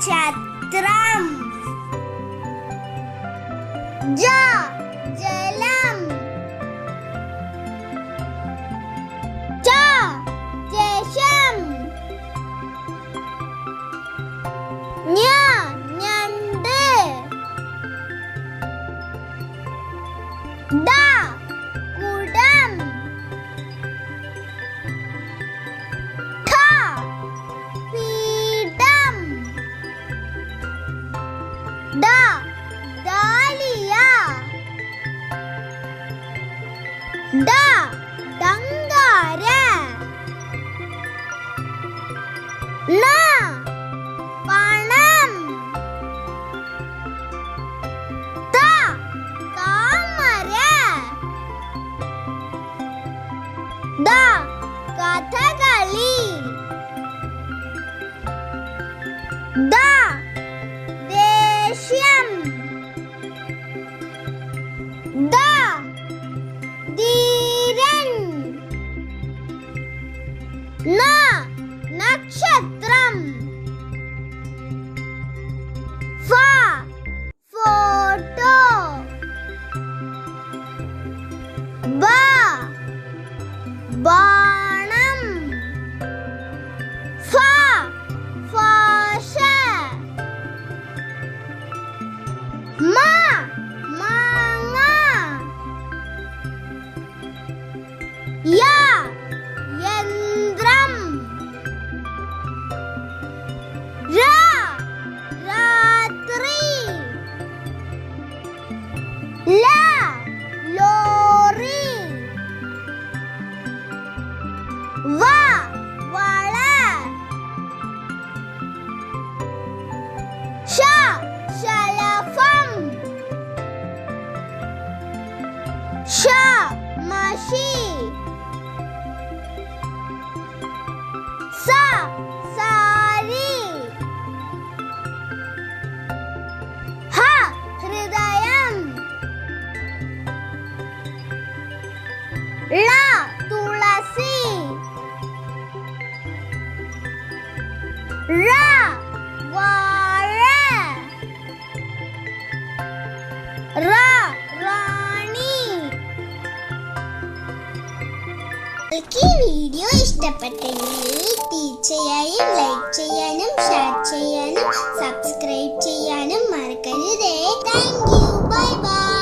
നക്ഷത്രം. ജ ജലം. ച ദേശം. ഞ ഞണ്ട്. ഡ കുടം. ഠ പീഠം. ഡ ഡാലിയ. ഡ ഡങ്കാര. ന പണം. ത താമര. ദ കഥകളി. ദ ദേഷ്യം. ദ ധീരൻ. ന നക്ഷത്രം. ഫ ഫോട്ടോ. ബ ബാണം. ഫ ഫാഷ. മ മാങ്ങ. യ യന്ത്രം. ര രാത്രി. ല ലോറി. വ വള. ഷ ശലഭം. ഷ മഷി. സ സാരി. ഹ ഹൃദയം. ള തുളസി. ര വാഴ. റ റാണി. നിങ്ങൾക്ക് ഈ വീഡിയോ ഇഷ്ടപ്പെട്ടെങ്കിൽ തീർച്ചയായും ലൈക്ക് ചെയ്യാനും ഷെയർ ചെയ്യാനും സബ്സ്ക്രൈബ് ചെയ്യാനും മറക്കരുതേ. Thank you. Bye bye.